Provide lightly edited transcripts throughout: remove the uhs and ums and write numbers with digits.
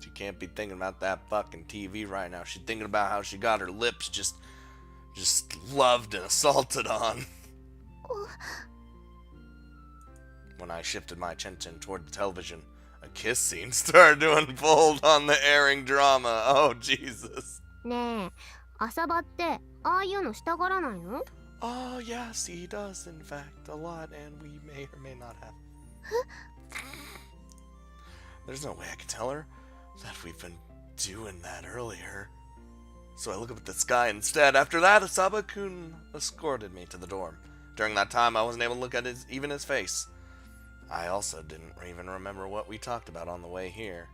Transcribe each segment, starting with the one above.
She can't be thinking about that fucking TV right now. She's thinking about how she got her lips just loved and assaulted on. When I shifted my attention toward the television, a kiss scene started to unfold on the airing drama. Oh, Jesus. ねえ、浅場ってああいうのしたがらないの? Oh, yes, he does, in fact, a lot, and we may or may not have. There's no way I can tell her that we've been doing that earlier. So I look up at the sky instead. After that, Asaba-kun escorted me to the dorm. During that time, I wasn't able to look at even his face. I also didn't even remember what we talked about on the way here.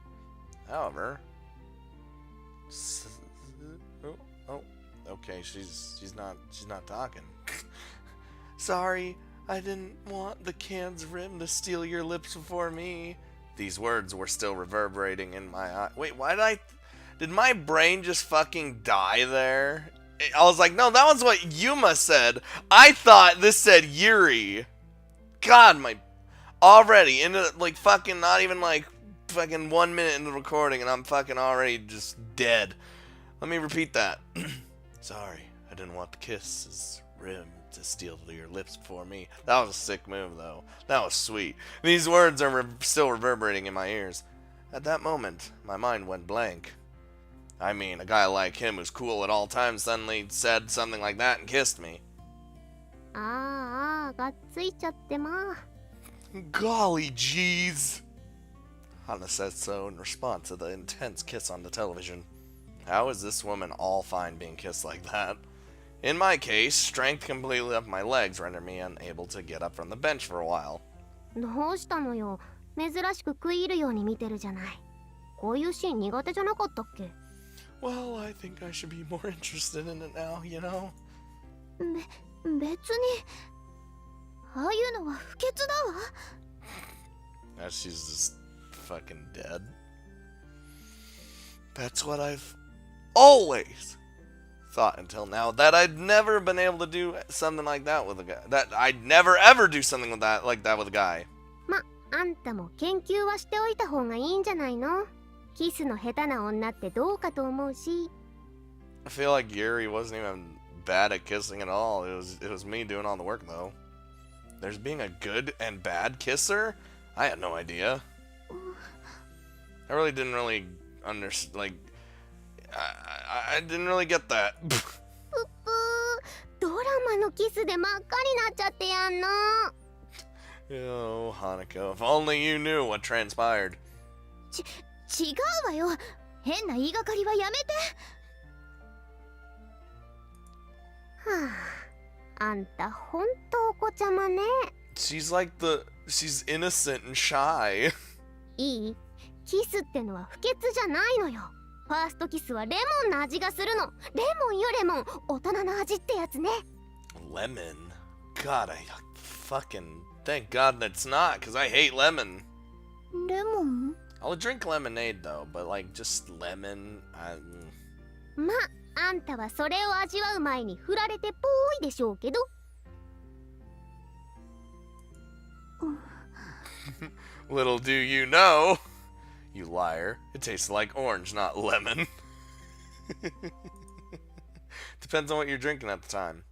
However... okay, she's not talking. Sorry, I didn't want the can's rim to steal your lips before me. These words were still reverberating in my eye. Wait, did my brain just fucking die there? I was like, no, that was what Yuma said. I thought this said Yuri. God, already into like fucking not even like fucking 1 minute into the recording and I'm fucking already just dead. Let me repeat that. Sorry, I didn't want the kisses rim to steal your lips before me. That was a sick move, though. That was sweet. These words are still reverberating in my ears. At that moment, my mind went blank. I mean, a guy like him who's cool at all times suddenly said something like that and kissed me. ああ、がっついちゃってま。Golly jeez. Hana said so in response to the intense kiss on the television. How is this woman all fine being kissed like that? In my case, strength completely up my legs rendered me unable to get up from the bench for a while. どうしたのよ。珍しく食い入るように見てるじゃない。こういうシーン苦手じゃなかったっけ? Well, I think I should be more interested in it now, you know? 別にああいうのは不潔だわ。 Now she's just fucking dead. That's what I've always thought until now, that I'd never been able to do something like that with a guy. That I'd never ever do something like that with a guy. ま、あんたも研究はしておいた方がいいんじゃないの? キスの下手な女ってどうかと思うし。 I feel like Yuri wasn't even bad at kissing at all. It was me doing all the work though. There's being a good and bad kisser? I had no idea. I really didn't really understand, like, I didn't really get that. ぷっぷー、ドラマのキスで真っ赤になっちゃってやんの。 Oh, Hanako, if only you knew what transpired. 違うわよ。変な言いがかりはやめて。はあ、あんたほんとお子ちゃまね。 She's innocent and shy. いい？キスってのは不潔じゃないのよ。ファーストキスはレモンの味がするの。レモンよレモン。大人の味ってやつね。Lemon? God, I fucking... Thank God that's not, because I hate lemon. レモン? I'll drink lemonade though, but like just lemon... ま、あんたはそれを味わう前に振られてぽーいでしょうけど。Little do you know, you liar, it tastes like orange, not lemon. Depends on what you're drinking at the time.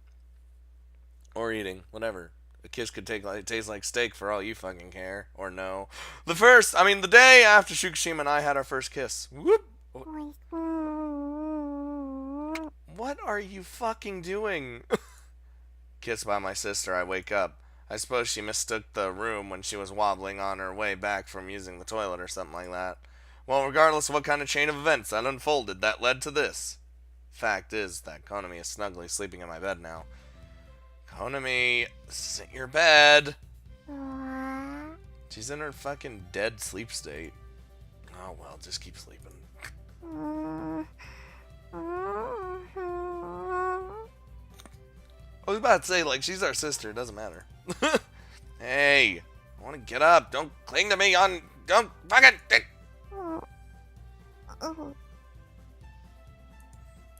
Or eating, whatever. A kiss could taste like steak for all you fucking care. Or no. The day after Fukushima and I had our first kiss. Whoop! What are you fucking doing? Kissed by my sister, I wake up. I suppose she mistook the room when she was wobbling on her way back from using the toilet or something like that. Well, regardless of what kind of chain of events that unfolded, that led to this. Fact is that Konami is snugly sleeping in my bed now. Konami, this isn't your bed. She's in her fucking dead sleep state. Oh well, just keep sleeping. I was about to say, like, she's our sister, it doesn't matter. Hey, I want to get up. Don't cling to me don't fucking...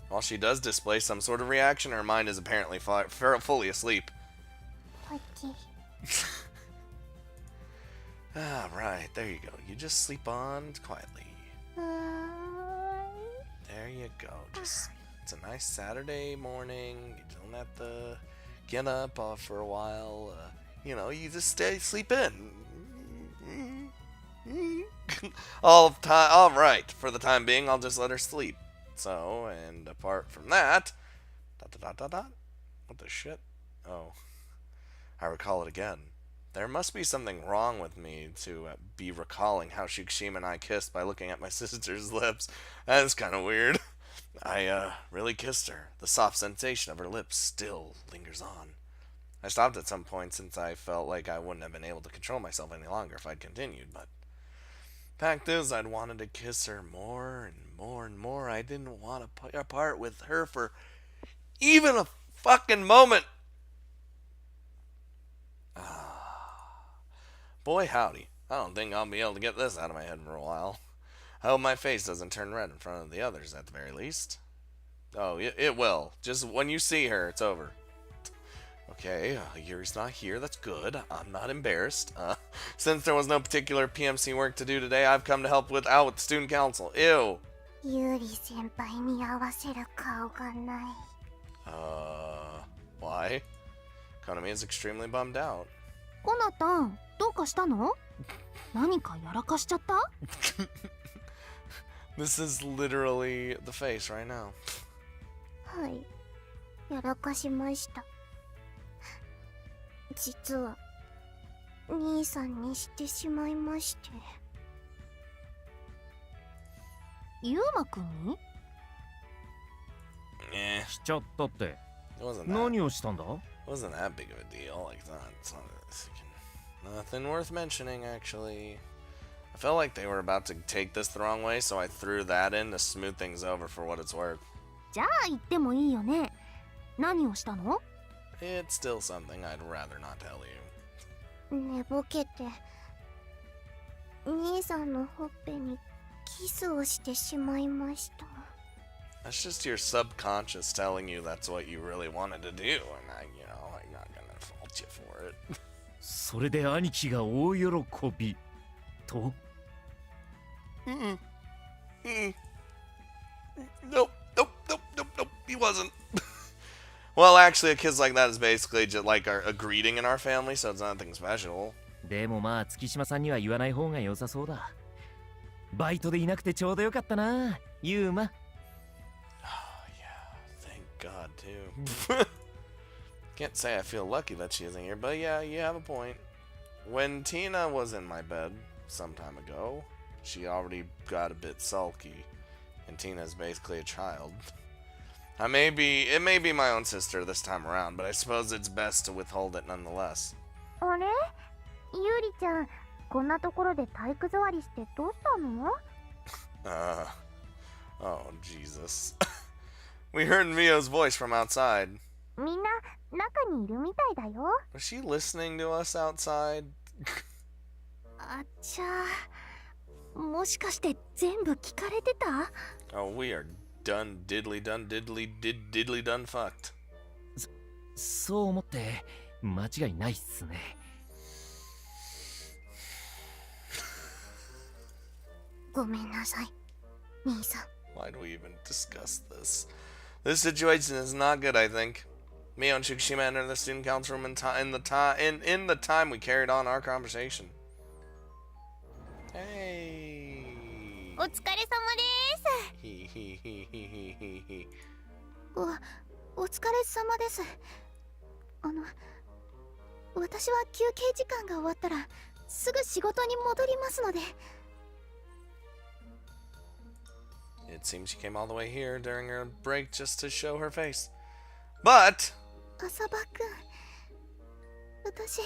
While she does display some sort of reaction, her mind is apparently fully asleep. Ah, right, there you go. You just sleep on quietly. just it's a nice Saturday morning. You don't have to get up for a while. You know, you just sleep in. All right. For the time being, I'll just let her sleep. So, and apart from that, what the shit? Oh, I recall it again. There must be something wrong with me to be recalling how Shikishima and I kissed by looking at my sister's lips. That is kind of weird. I really kissed her. The soft sensation of her lips still lingers on. I stopped at some point since I felt like I wouldn't have been able to control myself any longer if I'd continued, but fact is, I'd wanted to kiss her more and more and more. I didn't want to part with her for even a fucking moment. Boy howdy, I don't think I'll be able to get this out of my head for a while. I hope my face doesn't turn red in front of the others at the very least. Oh, it will. Just when you see her, it's over. Okay, Yuri's not here. That's good. I'm not embarrassed. Since there was no particular PMC work to do today, I've come to help with the student council. Ew. Yuri senpai ni awaseru kao ga nai. Why? Konami is extremely bummed out. コナタン、どうかしたの？何かやらかしちゃった？ This is literally the face right now. はい、やらかしました。実は兄さんにしてしまいまして。ユウマくんに？しちゃったって。It 何をしたんだ？ wasn't that big of a deal. Like nothing worth mentioning, actually. I felt like they were about to take this the wrong way, so I threw that in to smooth things over for what it's worth. じゃあ言ってもいいよね。何をしたの？ It's still something I'd rather not tell you. 寝ぼけて兄さんのほっぺにキスをしてしまいました。 That's just your subconscious telling you that's what you really wanted to do, and I'm not gonna fault you for it. それで兄貴が大喜びと。Nope, he wasn't. Well, actually, a kiss like that is basically just like a greeting in our family, so it's nothing special. でもまあ月島さんには言わない方が良さそうだ。バイトでいなくてちょうどよかったな、ユウマ。God too. Can't say I feel lucky that she isn't here, but yeah, you have a point. When Tina was in my bed some time ago, she already got a bit sulky, and Tina's basically a child. It may be my own sister this time around, but I suppose it's best to withhold it nonetheless. あれ？ユリちゃん、こんなところで体育座りしてどうしたの？ Oh Jesus. We heard Mio's voice from outside. みんな中にいるみたいだよ。 Was she listening to us outside? あっちゃ、もしかして全部聞かれてた？ Oh, we are done diddly done fucked. そう思って間違いないっすね。ごめんなさい、兄さん。 Why do we even discuss this? This situation is not good, I think. Mio and Shikishima entered the student council room in the time we carried on our conversation. Hey. お疲れ様です。 He. お疲れ様です。私は休憩時間が終わったらすぐ仕事に戻りますので。 It seems she came all the way here during her break just to show her face. But 浅場くん、私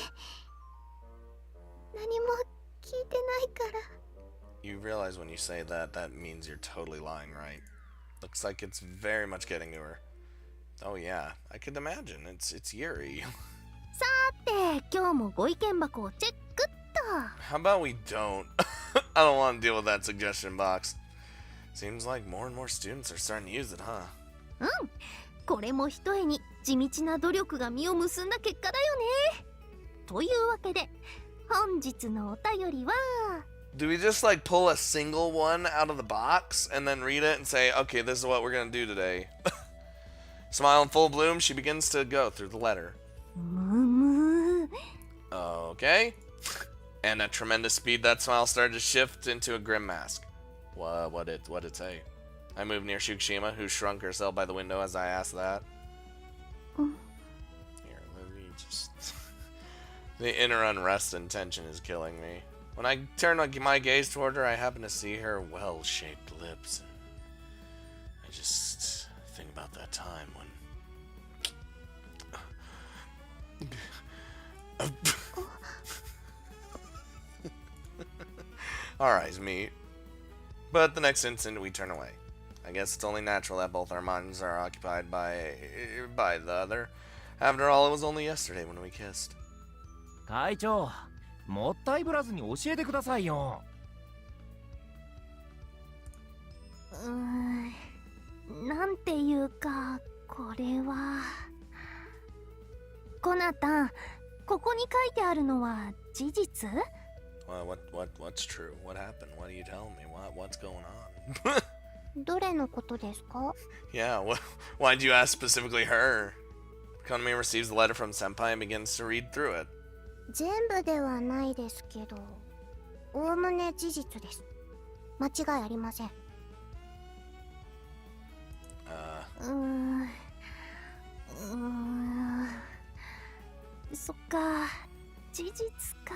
何も聞いてないから。 you realize when you say that, that means you're totally lying, right? Looks like it's very much getting to her. Oh yeah, I could imagine. It's Yuri. さて、今日もご意見箱をチェックっと。 How about we don't? I don't want to deal with that suggestion box. Seems like more and more students are starting to use it, huh? うん、これもひとえに地道な努力が実を結んだ結果だよね。というわけで、本日のお便りは Do we just like pull a single one out of the box and then read it and say, okay, this is what we're gonna do today? Smile in full bloom, she begins to go through the letter. Okay. And at tremendous speed, that smile started to shift into a grim mask. What'd it say? I moved near Shukushima, who shrunk herself by the window as I asked that. Here, let me just... The inner unrest and tension is killing me. When I turn my gaze toward her, I happen to see her well-shaped lips. And I just think about that time when... Our eyes meet. But the next instant, we turn away. I guess it's only natural that both our minds are occupied by the other. After all, it was only yesterday when we kissed. 会長、もったいぶらずに教えてくださいよ。なんていうか、これは。コナタン、ここに書いてあるのは事実？What's true? What happened? What are you telling me? What's going on? どれのことですか？ Yeah, why'd you ask specifically her? Konami receives the letter from Senpai and begins to read through it. 全部ではないですけど、おおむね事実です。間違いありません。そっか、事実か。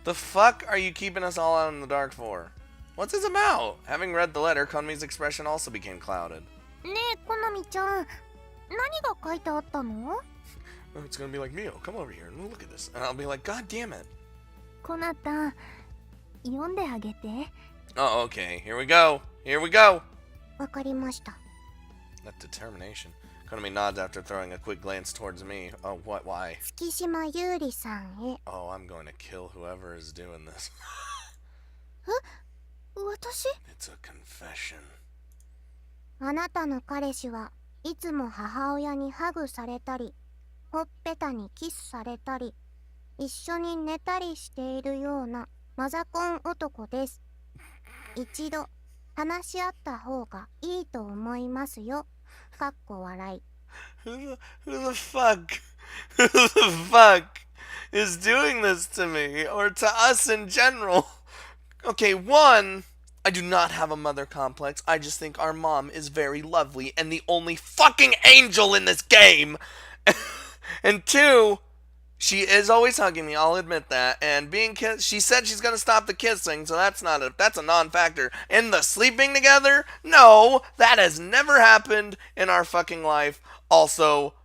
The fuck are you keeping us all out in the dark for? What's this about? Having read the letter, Konami's expression also became clouded. ねえ、コナミちゃん、何が書いてあったの？ It's gonna be like, Mio, come over here and look at this. And I'll be like, God damn it. コナタン、読んであげて。Oh, okay. Here we go. Here we go. わかりました。 That determination. Konami nods after throwing a quick glance towards me. Oh, what? Why? 月島優里さんへ。Oh, I'm going to kill whoever is doing this. 私？ It's a confession. あなたの彼氏はいつも母親にハグされたり、ほっぺたにキスされたり、一緒に寝たりしているようなマザコン男です。一度話し合った方がいいと思いますよ。かっこ笑い。Who the fuck is doing this to me or to us in general? Okay, one, I do not have a mother complex. I just think our mom is very lovely and the only fucking angel in this game. And two, she is always hugging me, I'll admit that. And being kissed, she said she's gonna stop the kissing, so that's a non-factor. And the sleeping together? No, that has never happened in our fucking life. Also,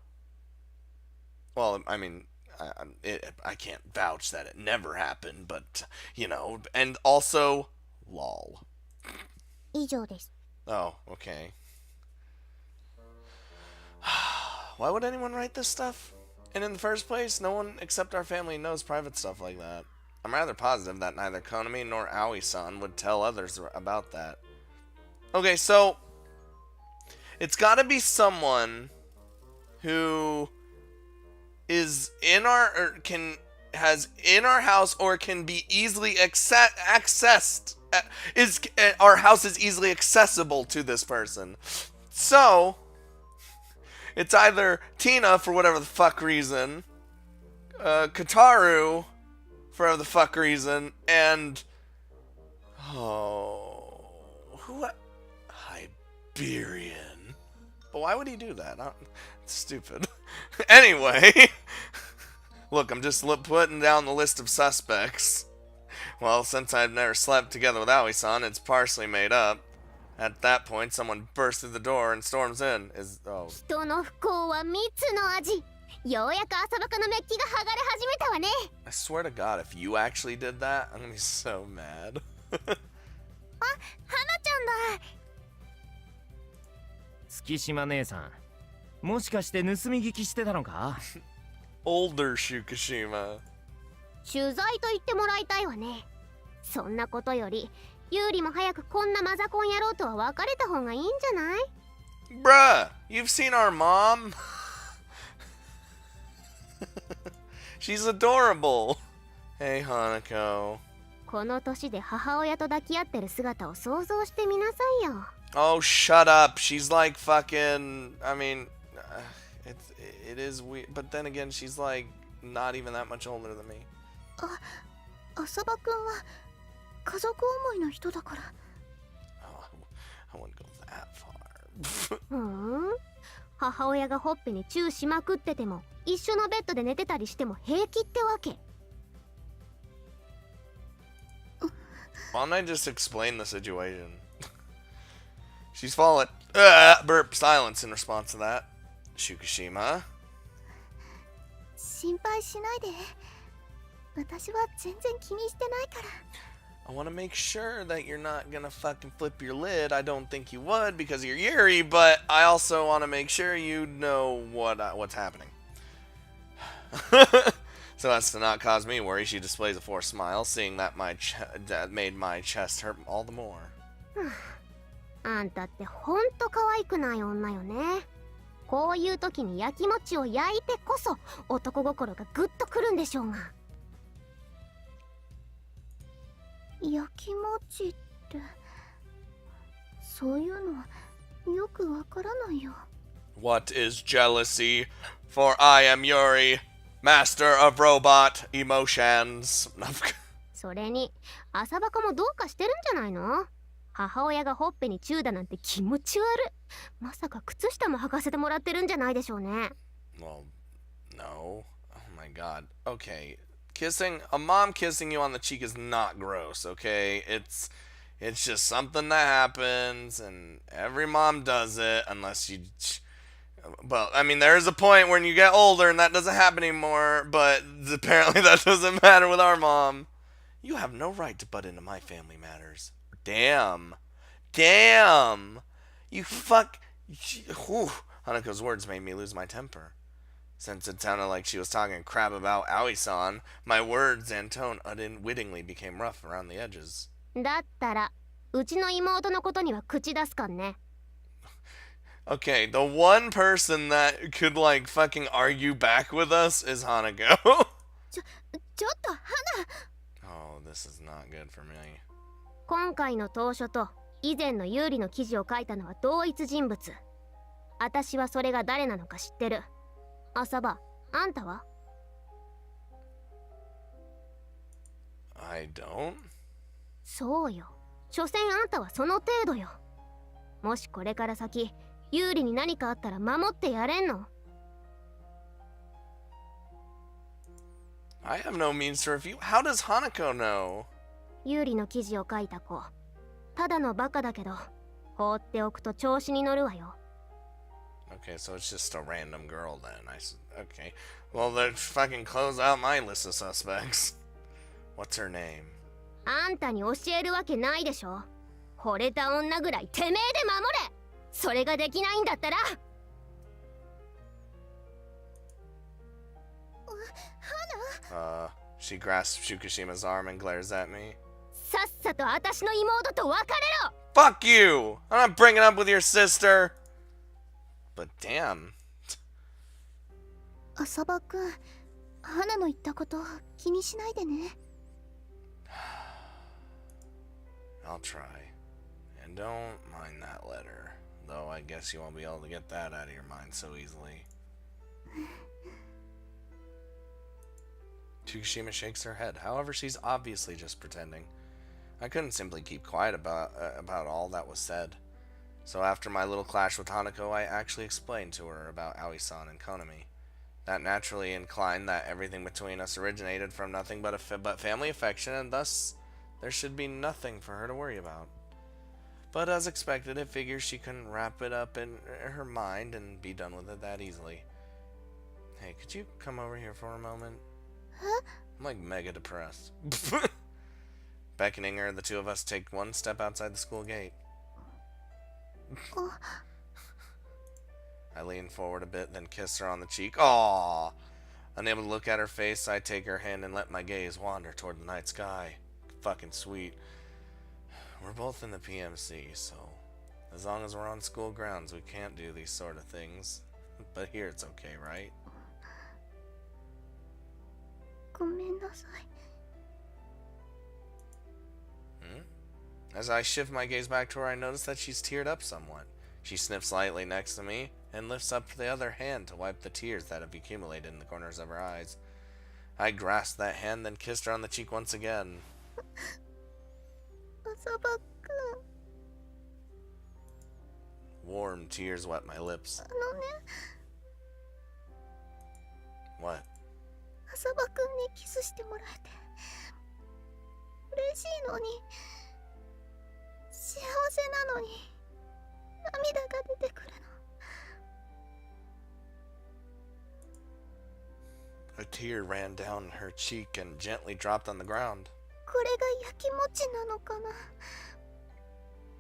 well, I mean, I can't vouch that it never happened, but, you know, and also, lol. 以上です。 Oh, okay. Why would anyone write this stuff? And in the first place, no one except our family knows private stuff like that. I'm rather positive that neither Konami nor Aoi-san would tell others about that. Okay, so it's gotta be someone who is in our, or has in our house or can be easily accessed. Our house is easily accessible to this person. So it's either Tina for whatever the fuck reason, Kataru for whatever the fuck reason, and Hyperion. But why would he do that? It's stupid. Anyway, look, I'm just putting down the list of suspects. Well, since I've never slept together with Aoi-san, it's partially made up. At that point, someone bursts through the door and storms in. 人の不幸は蜜の味。ようやく朝バカのメッキが剥がれ始めたわね。 I swear to God, if you actually did that, I'm gonna be so mad. あ、花ちゃんだ。月島姉さん、もしかして盗み聞きしてたのか？ Older Shukushima. 取材と言ってもらいたいわね。そんなことより、ユーリも早くこんなマザコン野郎とは別れた方がいいんじゃない？ Bruh, you've seen our mom? She's adorable. Hey, Hanako. この年で母親と抱き合ってる姿を想像してみなさいよ。 Oh, shut up. She's like fucking. I mean, it is weird. But then again, she's like not even that much older than me. 浅場くんは家族思いの人だから。 Oh, I wouldn't go that far. 母親がほっぺにチューしまくってても一緒のベッドで寝てたりしても平気ってわけ。 Why don't I just explain the situation? She's fallen. Burp. Silence in response to that. Fukushima. 心配しないで。私は全然気にしてないから。 I want to make sure that you're not gonna fucking flip your lid. I don't think you would because you're Yuri, but I also want to make sure you know what's happening. So as to not cause me worry, she displays a forced smile, seeing that that made my chest hurt all the more. あんたってほんと可愛くない女よね。こういう時に焼きもちを焼いてこそ男心がグッとくるんでしょうが。焼きもちってそういうのよくわからないよ。 What is jealousy? For I am Yuri, master of robot emotions. それに浅バカもどうかしてるんじゃないの？母親がほっぺにチューだなんて気持ち悪い。まさか靴下も履かせてもらってるんじゃないでしょうね。 Well, no. Oh my god. Okay. A mom kissing you on the cheek is not gross, okay? It's just something that happens, and every mom does it, unless you... Well, I mean, there is a point when you get older and that doesn't happen anymore, but apparently that doesn't matter with our mom. You have no right to butt into my family matters. Damn. Damn. You fuck... Whew. Hanako's words made me lose my temper. Since it sounded like she was talking crap about Aoi-san, my words and tone unwittingly became rough around the edges. だったらうちの妹のことには口出すかんね。 Okay, the one person that could like fucking argue back with us is Hanako. ちょっと花。 Oh, this is not good for me. 今回の当初と以前の有利の記事を書いたのは同一人物。私はそれが誰なのか知ってる。浅場、あんたは？ I don't? そうよ。所詮あんたはその程度よ。もしこれから先有利に何かあったら守ってやれんの？ I have no means to refute. How does Hanako know? 有利の記事を書いた子、ただのバカだけど放っておくと調子に乗るわよ。 Okay, so it's just a random girl then. Okay. Well, let's fucking close out my list of suspects. What's her name? あんたに教えるわけないでしょ。惚れた女ぐらいてめえで守れ。それができないんだったら。She grasps Fukushima's arm and glares at me. さっさと私の妹と別れろ。 Fuck you! I'm not breaking up with your sister! But damn. 浅場くん、花の言ったこと気にしないでね。 I'll try. And don't mind that letter. Though I guess you won't be able to get that out of your mind so easily. Fukushima shakes her head. However, she's obviously just pretending. I couldn't simply keep quiet about all that was said. So after my little clash with Hanako, I actually explained to her about Aoi-san and Konami. That naturally inclined that everything between us originated from nothing but family affection, and thus there should be nothing for her to worry about. But as expected, it figures she couldn't wrap it up in her mind and be done with it that easily. Hey, could you come over here for a moment? Huh? I'm like mega depressed. Beckoning her, the two of us take one step outside the school gate. I lean forward a bit, then kiss her on the cheek. Aww! Unable to look at her face, I take her hand and let my gaze wander toward the night sky. Fucking sweet. We're both in the PMC, so as long as we're on school grounds, we can't do these sort of things. But here it's okay, right? ごめんなさい。As I shift my gaze back to her, I notice that she's teared up somewhat. She sniffs lightly next to me and lifts up the other hand to wipe the tears that have accumulated in the corners of her eyes. I grasped that hand, then kissed her on the cheek once again. 浅葉くん、 Warm tears wet my lips. ね、 What? 浅葉くんにキスしてもらえて嬉しいのに、幸せなのに涙が出てくるの。 A tear ran down her cheek and gently dropped on the ground. これがやきもちなのかな。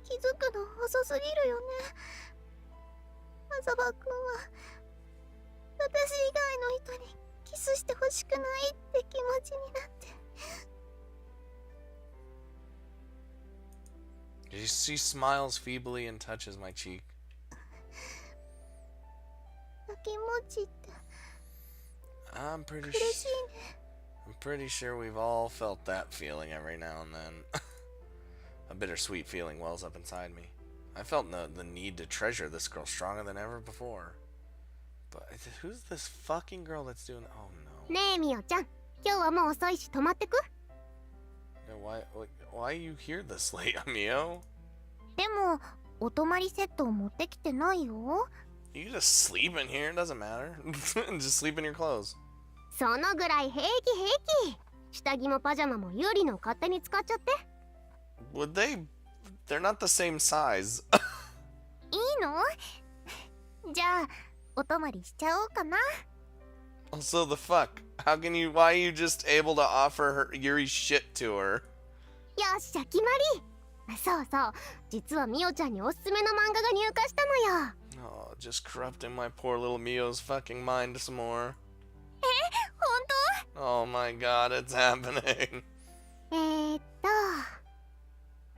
気づくの遅すぎるよね。浅葉くんは私以外の人にキスしてほしくないって気持ちになって。 She smiles feebly and touches my cheek. やきもちって I'm pretty 苦しいね。 I'm pretty sure we've all felt that feeling every now and then. A bittersweet feeling wells up inside me. I felt the need to treasure this girl stronger than ever before. But who's this fucking girl that's doing that? Oh no. ねえみおちゃん、今日はもう遅いし泊まってく？ Why are you here this late, Mio? でもお泊まりセットを持ってきてないよ。 You can just sleep in here, it doesn't matter. Just sleep in your clothes. そのぐらい平気平気。下着もパジャマもユーリの勝手に使っちゃって。 Would they? They're not the same size. いいの？じゃあお泊まりしちゃおうかな。 Also, the fuck? Why are you just able to offer her Yuri's shit to her? よっしゃ決まり。そうそう、実はみおちゃんにおすすめの漫画が入荷したのよ。 Oh, just corrupting my poor little Mio's fucking mind some more. 本 Oh my god, it's happening. 当？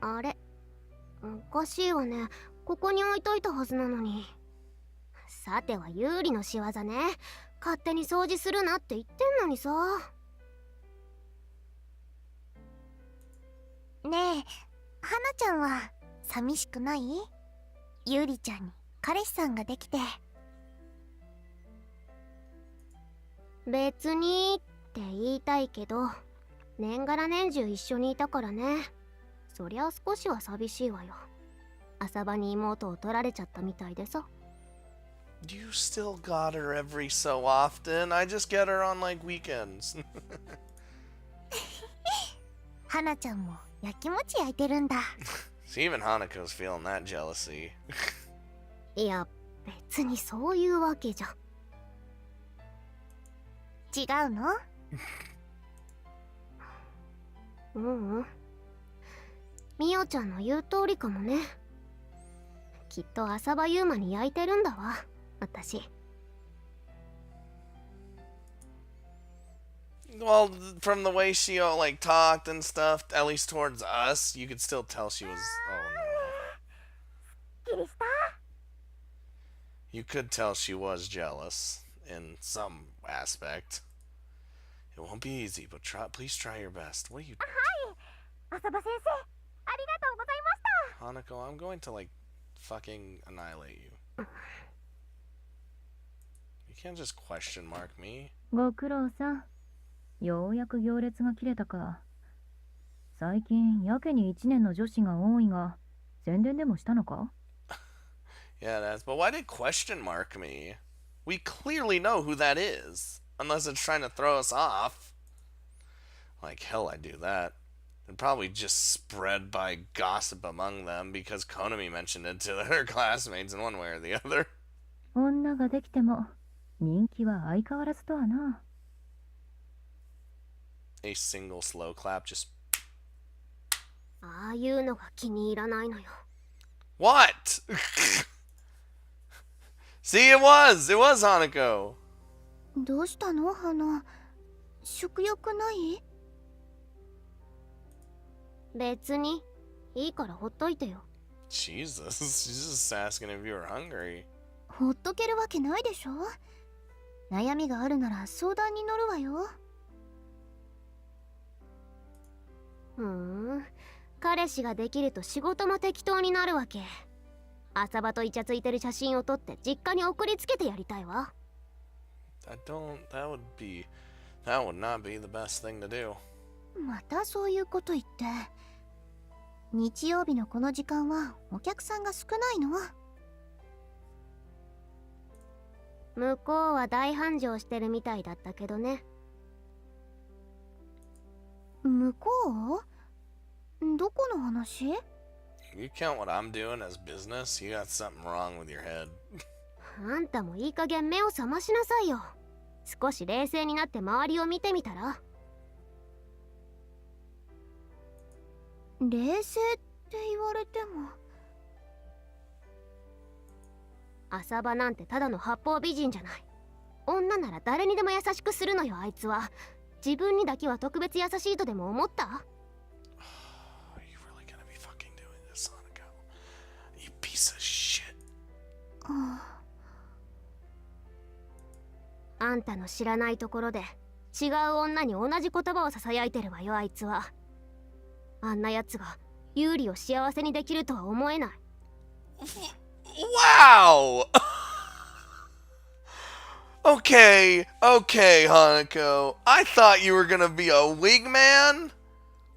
あれ、おかしいわね。ここに置いといたはずなのに。さてはユーリの仕業ね。勝手に掃除するなって言ってんのにさ。ねえ、はなちゃんは寂しくない？ユーリちゃんに彼氏さんができて。別にって言いたいけど、年がら年中一緒にいたからね。そりゃ少しは寂しいわよ。浅場に妹を取られちゃったみたいでさ。 You still got her every so often. I just get her on like weekends. はなちゃんもやきもち焼いてるんだ。 See, even Hanako's feeling that jealousy. いや、別にそういうわけじゃ。違うの？うんうん。みおちゃんの言う通りかもね。きっと浅場ユーマに焼いてるんだわ、私。 Well, from the way she like talked and stuff, at least towards us, you could still tell she was. Oh no. You could tell she was jealous in some aspect. It won't be easy, but please try your best. What are you? はい、浅場先生、ありがとうございました。 Hanako, I'm going to like fucking annihilate you. You can't just question mark me. ご苦労さん。ようやく行列が切れたか。最近やけに1年の女子が多いが、宣伝でもしたのか？ Yeah, that's. But why did question mark me? We clearly know who that is, unless it's trying to throw us off. Like hell, I'd do that. And probably just spread by gossip among them because Konami mentioned it to her classmates in one way or the other. 女ができても人気は相変わらずとはな。A single slow clap, just. ああいうのが気に入らないのよ。 What? See, it was Hanako. どうしたの、花？食欲ない？別にいいからほっといてよ。 Jesus, she's just asking if you were hungry. ほっとけるわけないでしょ。悩みがあるなら相談に乗るわよ。彼氏ができると仕事も適当になるわけ。浅場とイチャついてる写真を撮って実家に送りつけてやりたいわ。That would not be the best thing to do. またそういうこと言って。日曜日のこの時間はお客さんが少ないの。向こうは大繁盛してるみたいだったけどね。向こう？どこの話？ You count what I'm doing as business? You got something wrong with your head. あんたもいい加減目を覚ましなさいよ。少し冷静になって周りを見てみたら。冷静って言われても。浅場なんてただの八方美人じゃない。女なら誰にでも優しくするのよ、あいつは。自分にだけは特別優しいとでも思った？ Are you really gonna be fucking doing this, Saku? You piece of shit. あんたの知らないところで違う女に同じ言葉を囁いてるわよ、あいつは。あんなやつがユーリを幸せにできるとは思えない。Wow! Okay, Hanako. I thought you were gonna be a wingman,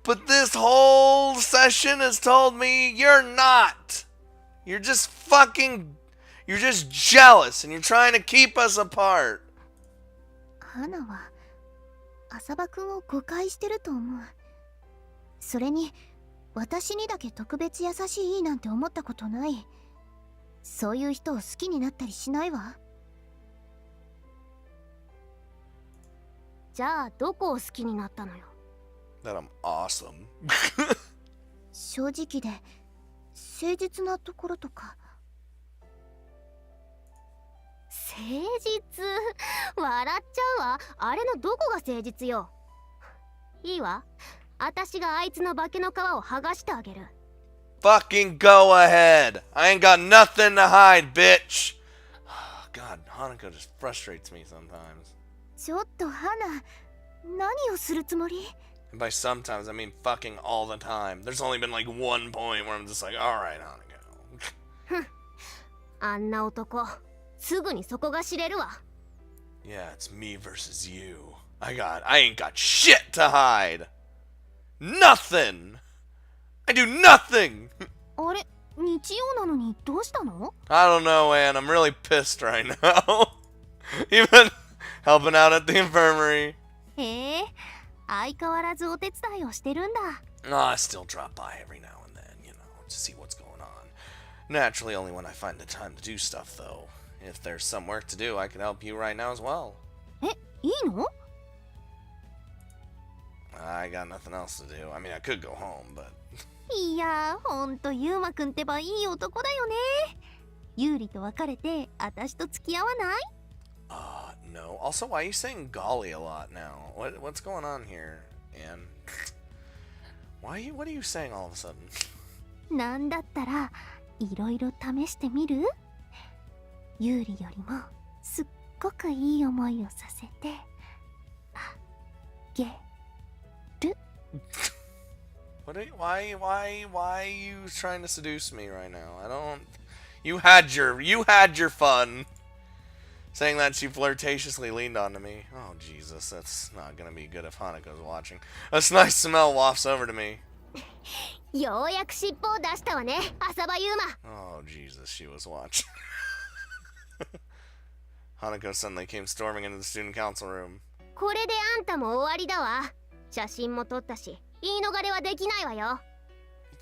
but this whole session has told me you're not. You're just jealous and you're trying to keep us apart. 花は浅場くんを誤解してると思う。それに私にだけ特別優しいなんて思ったことない。そういう人を好きになったりしないわ。じゃあどこを好きになったのよ。 That I'm awesome. 正直で誠実なところとか。誠実？笑っちゃうわ。あれのどこが誠実よ。いいわ、私があいつの化けの皮を剥がしてあげる。Fucking go ahead. I ain't got nothing to hide, bitch. God, Hanako just frustrates me sometimes. ちょっと花、何をするつもり？ And by sometimes, I mean fucking all the time. There's only been like one point where I'm just like, alright, Hanako. あんな男、すぐにそこが知れるわ。Yeah, it's me versus you. I ain't got shit to hide. Nothing. I do nothing. あれ、日曜なのにどうしたの？ I don't know, man. I'm really pissed right now. Even helping out at the infirmary. へえ、相変わらずお手伝いをしてるんだ。I still drop by every now and then, you know, to see what's going on. Naturally, only when I find the time to do stuff, though. If there's some work to do, I can help you right now as well. え、いいの？ I got nothing else to do. I mean, I could go home, but... いやー、ほんとユーマくんってばいい男だよね。ユーリと別れて、私と付き合わない？ No. Also, why are you saying golly a lot now? What's going on here, Anne? What are you saying all of a sudden? なんだったら、いろいろ試してみる？ユーリよりも、すっごくいい思いをさせて、あげる。Why are you trying to seduce me right now? I don't... You had your fun. Saying that, she flirtatiously leaned onto me. Oh, Jesus, that's not gonna be good if Hanako's watching. A nice smell wafts over to me. ようやく尻尾を出したわね、浅場ユーマ。Oh, Jesus, she was watching. Hanako suddenly came storming into the student council room. これであんたも終わりだわ。写真も撮ったし、言い逃れはできないわよ。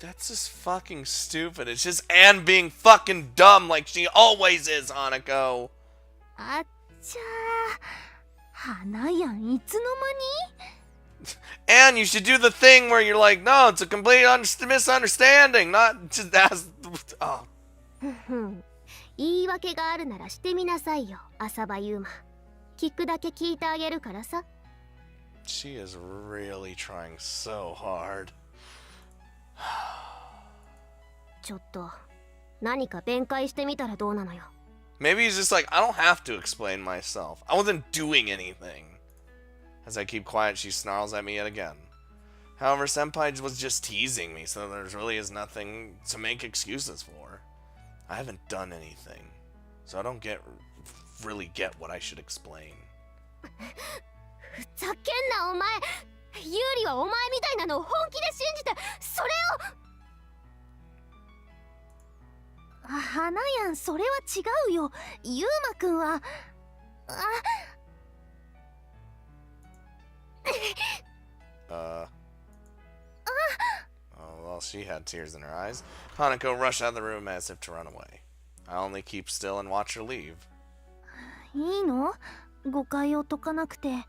That's just fucking stupid. It's just Anne being fucking dumb like she always is, Hanako. あっちゃー、花やん、いつの間に？ Anne, you should do the thing where you're like, no, it's a complete misunderstanding, not just ask... Oh. 言い訳があるならしてみなさいよ、浅場ユーマ。聞くだけ聞いてあげるからさ。She is really trying so hard. ちょっと、何か弁解してみたらどうなのよ。Maybe he's just like, I don't have to explain myself. I wasn't doing anything. As I keep quiet, she snarls at me yet again. However, Senpai was just teasing me, so there really is nothing to make excuses for. I haven't done anything, so I don't really get what I should explain. ふざけんなお前。ユーリはお前みたいなのを本気で信じてそれを。花やん、それは違うよ。ユーマくんはOh, well, she had tears in her eyes. Hanako rushed out of the room as if to run away. I only keep still and watch her leave. いいの？誤解を解かなくて。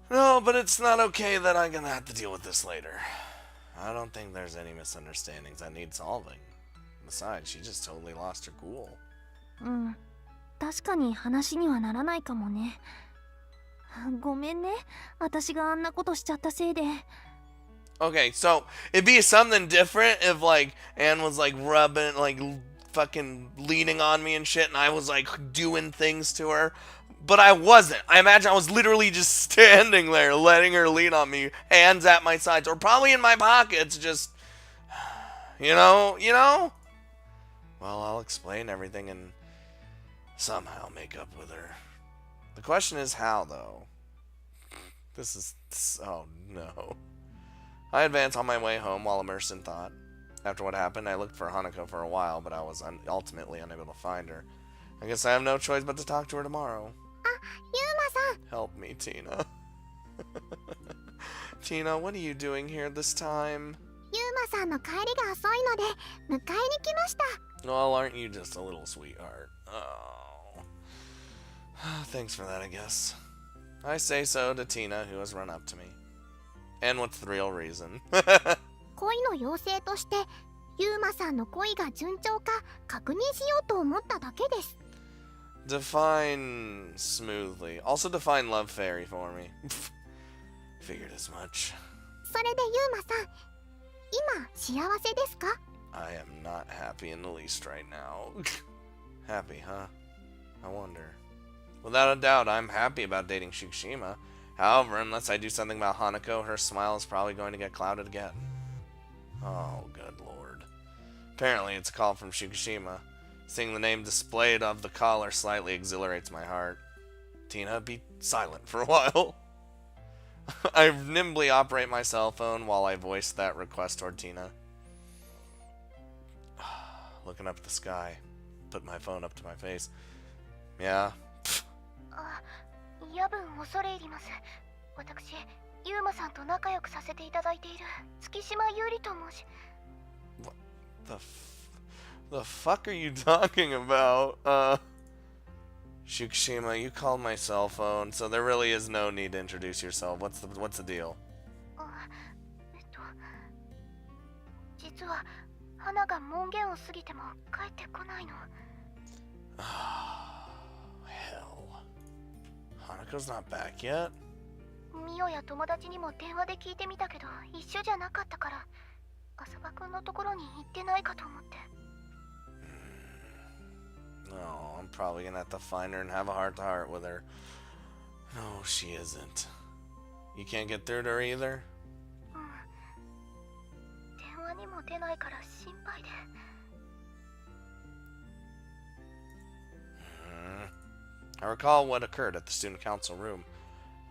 No, but it's not okay that I'm gonna have to deal with this later. I don't think there's any misunderstandings that need solving. Besides, she just totally lost her cool. うん。確かに話にはならないかもね。ごめんね。私があんなことしちゃったせいで。Okay, so it'd be something different if, like, Anne was, like, rubbing, like, fucking leaning on me and shit, and I was, like, doing things to her. But I wasn't. I imagine I was literally just standing there, letting her lean on me, hands at my sides, or probably in my pockets, just, you know? Well, I'll explain everything and somehow make up with her. The question is how, though. Oh, no. I advanced on my way home while immersed in thought. After what happened, I looked for Hanako for a while, but I was ultimately unable to find her. I guess I have no choice but to talk to her tomorrow. Yuma-san! Help me, Tina. Tina, what are you doing here this time? ユーマさんの帰りが遅いので迎えに来ました。 Well, aren't you just a little sweetheart? Oh. Thanks for that, I guess. I say so to Tina, who has run up to me. And what's the real reason? 恋の妖精としてユーマさんの恋が順調か確認しようと思っただけです。 Define smoothly. Also define love fairy for me. Figured as much. それでユーマさん、今幸せですか？ I am not happy in the least right now. Happy, huh? I wonder. Without a doubt, I'm happy about dating Shikushima. However, unless I do something about Hanako, her smile is probably going to get clouded again. Oh, good lord. Apparently, it's a call from Shikushima. Seeing the name displayed of the caller slightly exhilarates my heart. Tina, be silent for a while. I nimbly operate my cell phone while I voice that request toward Tina. Looking up at the sky. Put my phone up to my face. Yeah. 夜分恐れ入ります。私、ユーマさんと仲良くさせていただいている月島優里と申し。What the fuck are you talking about? Shikushima, you called my cell phone, so there really is no need to introduce yourself. What's the deal? 実は花が門限を過ぎても帰ってこないの。Hell. Hanako's not back yet? ミオや友達にも電話で聞いてみたけど一緒じゃなかったから浅場くんのところに行ってないかと思って。No, I'm probably gonna have to find her and have a heart-to-heart with her. No, she isn't. You can't get through to her either? 電話にも出ないから心配で。I recall what occurred at the student council room.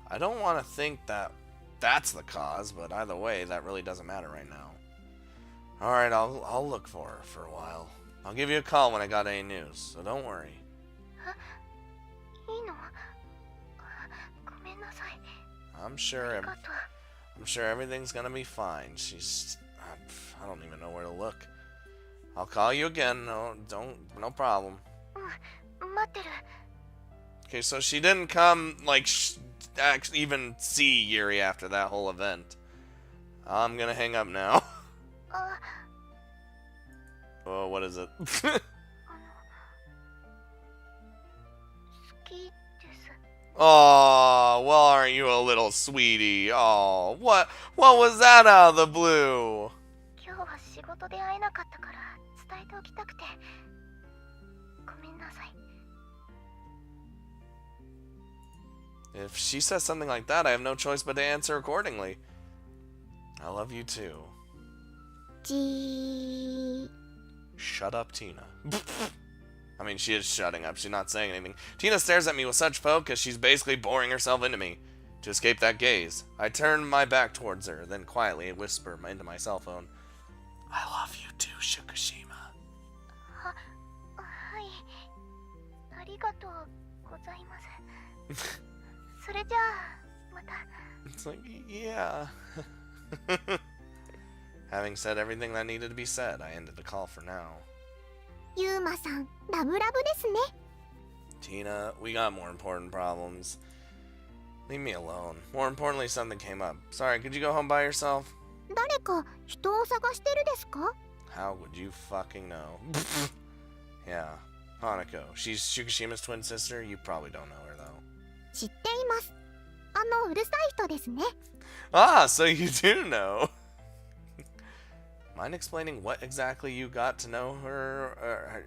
I don't want to think that that's the cause, but either way, that really doesn't matter right now. Alright, I'll look for her for a while. I'll give you a call when I got any news, so don't worry. いいの？ごめんなさい。I'm sure ありがとう。 I'm sure everything's gonna be fine. I don't even know where to look. I'll call you again. No problem. 待ってる。 Okay, so she didn't come, like, even see Yuri after that whole event. I'm gonna hang up now. Oh, what is it? 好きです。 Oh, well, aren't you a little sweetie? Oh, what was that out of the blue? 今日は仕事で会えなかったから伝えておきたくて。ごめんなさい。If she says something like that, I have no choice but to answer accordingly. I love you too. Shut up, Tina. I mean, she is shutting up. She's not saying anything. Tina stares at me with such focus, she's basically boring herself into me. To escape that gaze, I turn my back towards her, then quietly whisper into my cell phone, I love you too, Fukushima. はい。ありがとうございます。それじゃあ、また。It's like, yeah. Having said everything that needed to be said, I ended the call for now. ユーマさん、ラブラブですね。 Tina, we got more important problems. Leave me alone. More importantly, something came up. Sorry, could you go home by yourself? 誰か人を探してるですか？ How would you fucking know? Yeah, Hanako. She's Fukushima's twin sister. You probably don't know her, though. 知っています。うるさい人ですね。 Ah, so you do know. Mind explaining what exactly you got to know her, or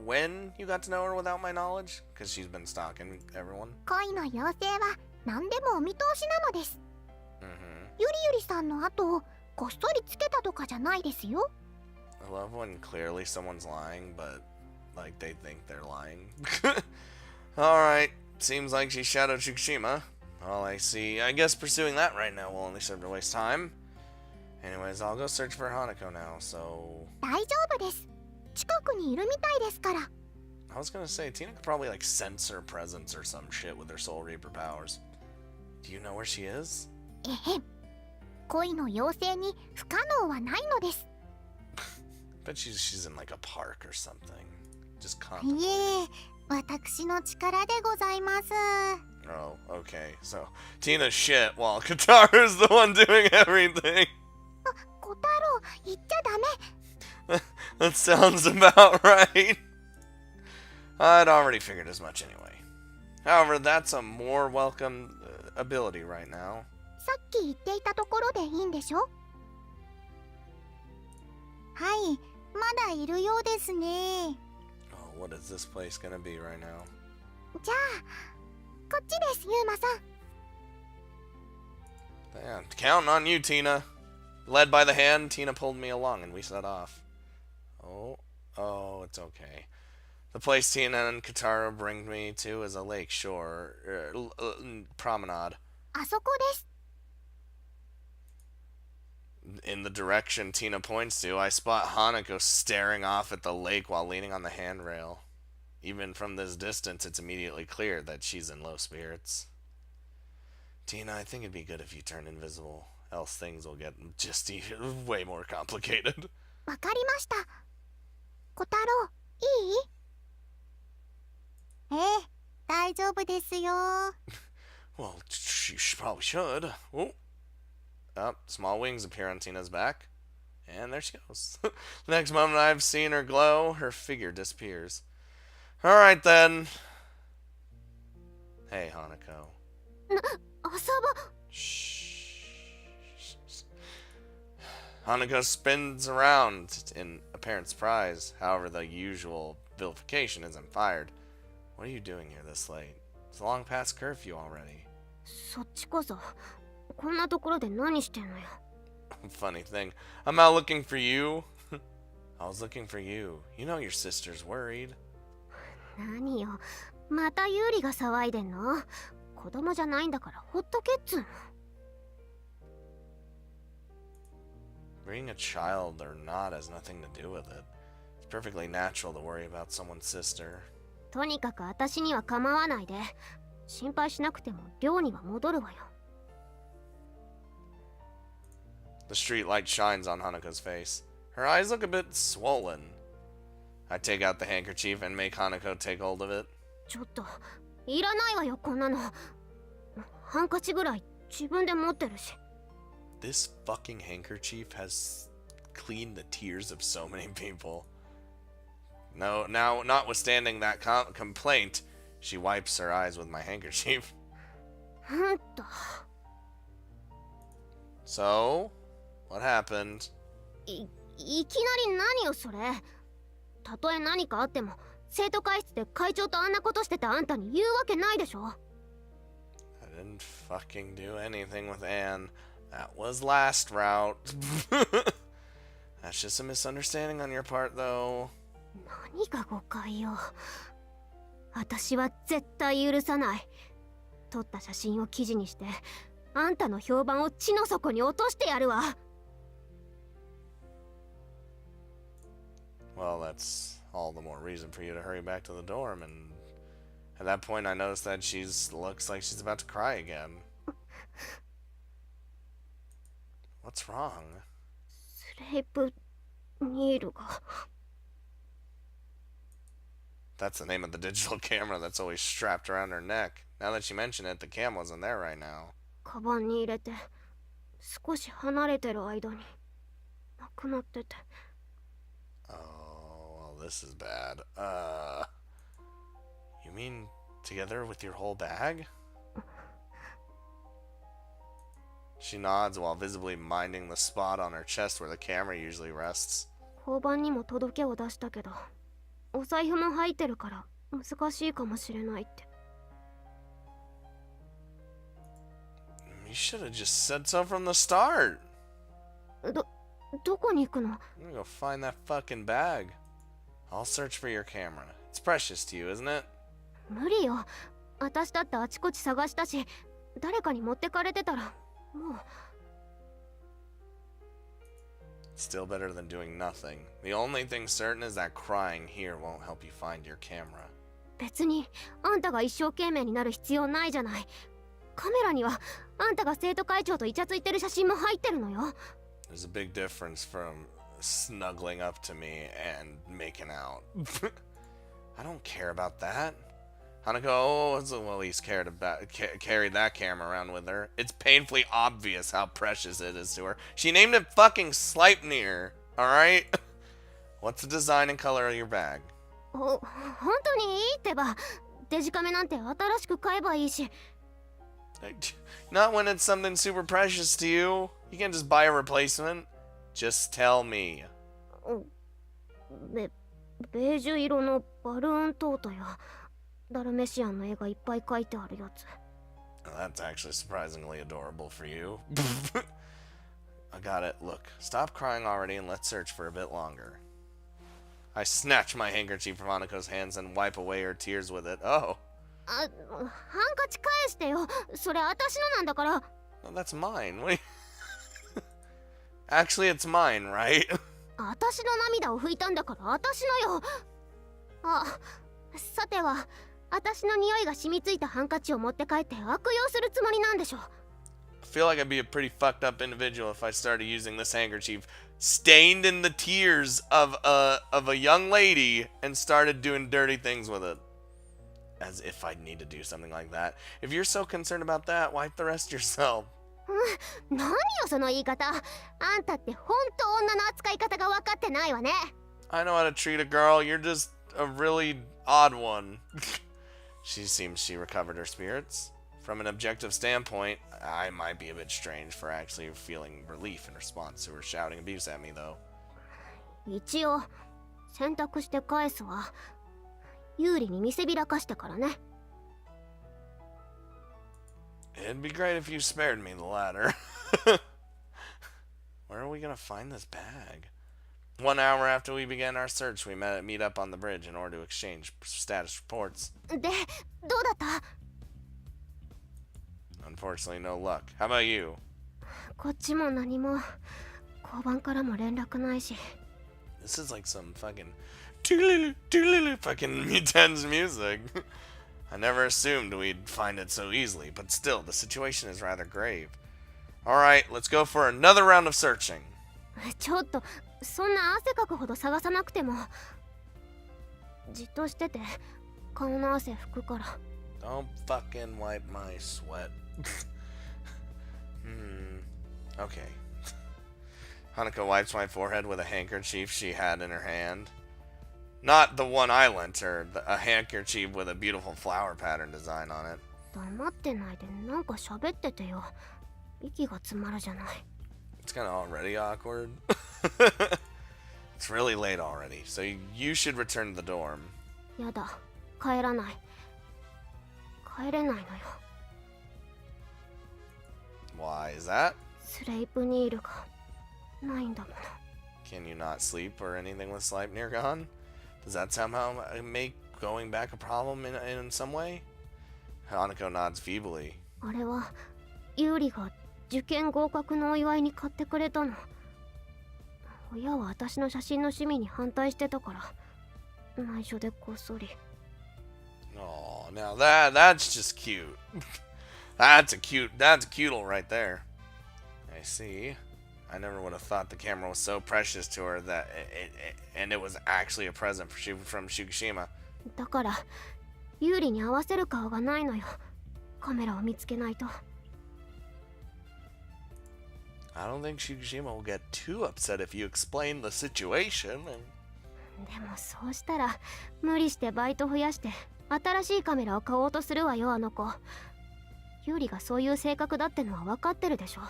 when you got to know her without my knowledge? Because she's been stalking everyone. 恋の妖精は何でもお見通しなのです。ゆりゆりさんの後をこっそりつけたとかじゃないですよ。 I love when clearly someone's lying, but like they think they're lying. Alright, seems like she shadowed Fukushima. All I see, I guess pursuing that right now will only serve to waste time. Anyways, I'll go search for Hanako now, so... 大丈夫です。近くにいるみたいですから。 I was gonna say, Tina could probably like sense her presence or some shit with her Soul Reaper powers. Do you know where she is? えへん。恋の妖精に不可能はないのです。 Bet she's in like a park or something. Just いえ、私の力でございます。 Oh, okay. So, Tina's shit while Katara's the one doing everything. 小太郎、言っちゃダメ。 That sounds about right. I'd already figured as much anyway. However, that's a more welcome ability right now. さっき言っていたところでいいんでしょ？はい、まだいるようですね。 Oh, what is this place gonna be right now? じゃあ、こっちです、ユーマさん。 Damn, counting on you, Tina. Led by the hand, Tina pulled me along and we set off. Oh, it's okay. The place Tina and Katara bring me to is a lake shore promenade. あそこです。 In the direction Tina points to, I spot Hanako staring off at the lake while leaning on the handrail. Even from this distance, it's immediately clear that she's in low spirits. Tina, I think it'd be good if you turn invisible, else things will get just way more complicated. わかりました。小太郎、いい？ええ、大丈夫ですよ。 Well, she probably should. Oh, small wings appear on Tina's back. And there she goes. The next moment I've seen her glow, her figure disappears. Alright then. Hey, Hanako. 遊ば。 Shh. Hanako spins around in apparent surprise. However, the usual vilification isn't fired. What are you doing here this late? It's long past curfew already. そっちこそ、こんなところで何してんのよ。 Funny thing, I'm out looking for you. I was looking for you. You know your sister's worried. 何よ、またユーリが騒いでんの？子供じゃないんだからほっとけっつうの。 Being a child or not has nothing to do with it. It's perfectly natural to worry about someone's sister. とにかく私には構わないで。心配しなくても寮には戻るわよ。 The street light shines on Hanako's face. Her eyes look a bit swollen. I take out the handkerchief and make Hanako take hold of it. ちょっと、いらないわよこんなの。ハンカチぐらい自分で持ってるし。 This fucking handkerchief has cleaned the tears of so many people. No, now, notwithstanding that complaint, she wipes her eyes with my handkerchief. うんと。 So, what happened? いきなり何よそれ。たとえ何かあっても、生徒会室で会長とあんなことしてたあんたに言うわけないでしょ。 I Didn't fucking do anything with Anne. That was last route. That's just a misunderstanding on your part, though. 何が誤解よ。私は絶対許さない。撮った写真を記事にして、あんたの評判を地の底に落としてやるわ。Well, that's all the more reason for you to hurry back to the dorm, and at that point I noticed that looks like she's about to cry again. What's wrong? スレイプニールが。That's the name of the digital camera that's always strapped around her neck. Now that you mention it, the cam wasn't there right now. カバンに入れて、少し離れてる間に、なくなってて。Oh, well, this is bad. You mean together with your whole bag? She nods while visibly minding the spot on her chest where the camera usually rests. 交番にも届けを出したけど、お財布も入ってるから難しいかもしれないって。You should have just said so from the start. どこに行くの？ I'm gonna go find that fucking bag. I'll search for your camera. It's precious to you, isn't it? 無理よ。私だってあちこち探したし、誰かに持ってかれてたら、もう。Still better than doing nothing. The only thing certain is that crying here won't help you find your camera. 別にあんたが一生懸命になる必要ないじゃない。カメラにはあんたが生徒会長とイチャついてる写真も入ってるのよ。There's a big difference from snuggling up to me and making out. I don't care about that. Hanako, well, at least carried that camera around with her. It's painfully obvious how precious it is to her. She named it fucking Sleipnir, alright? What's the design and color of your bag? 本当にいいってば。デジカメなんて新しく買えばいいし。Not when it's something super precious to you. You can't just buy a replacement. Just tell me. ベージュ色のバルーントートやダルメシアンの絵がいっぱい描いてあるやつ。Well, that's actually surprisingly adorable for you. I got it. Look, stop crying already and let's search for a bit longer. I snatch my handkerchief from Hanako's hands and wipe away her tears with it. Oh. ハンカチ返してよ。それ私のなんだから。Well, that's mine. What do you... Actually, it's mine, right? 私の涙を拭いたんだから私のよ。あ、さては私の匂いが染みついたハンカチを持って帰って悪用するつもりなんでしょ。 I feel like I'd be a pretty fucked up individual if I started using this handkerchief stained in the tears of a young lady and started doing dirty things with it. As if I'd need to do something like that. If you're so concerned about that, wipe the rest yourself. 何よその言い方。あんたって本当女の扱い方が分かってないわね。 I know how to treat a girl. You're just a really odd one. She recovered her spirits. From an objective standpoint, I might be a bit strange for actually feeling relief in response to her shouting abuse at me, though. 一応選択して返すわ。ユーリに見せびらかしてからね。It'd be great if you spared me the latter. Where are we gonna find this bag? 1 hour after we began our search, we meet up on the bridge in order to exchange status reports. で、どうだった？ Unfortunately, no luck. How about you? こっちも何も。交番からも連絡ないし。 This is like some fucking fucking tense music. I never assumed we'd find it so easily, but still, the situation is rather grave. Alright, let's go for another round of searching. ちょっと、そんな汗かくほど探さなくても。じっとしてて、顔の汗拭くから。Don't fucking wipe my sweat. Okay. Hanako wipes my forehead with a handkerchief she had in her hand. Not the one I lent her, a handkerchief with a beautiful flower pattern design on it. 黙ってないでなんか喋っててよ。息が詰まるじゃない。It's kind of already awkward. It's really late already, so you should return to the dorm. やだ、帰らない。帰れないのよ。Why is that? スレイプニールがないんだもの。 Can you not sleep or anything with Sleipnir gone? Does that somehow make going back a problem in some way? Hanako nods feebly. あれはユーリが受験合格のお祝いに買ってくれたの。親は私の写真の趣味に反対してたから内緒でこっそり。 Oh, now that's just cute. That's a cute little right there. I see. I never would have thought the camera was so precious to her that and it was actually a present from Fukushima. だからユーリに合わせる顔がないのよ。カメラを見つけないと。 I don't think Fukushima will get too upset if you explain the situation. でもそうしたら無理してバイト増やして新しいカメラを買おうとするわよ、あの子。ユーリがそういう性格だってのは分かってるでしょ。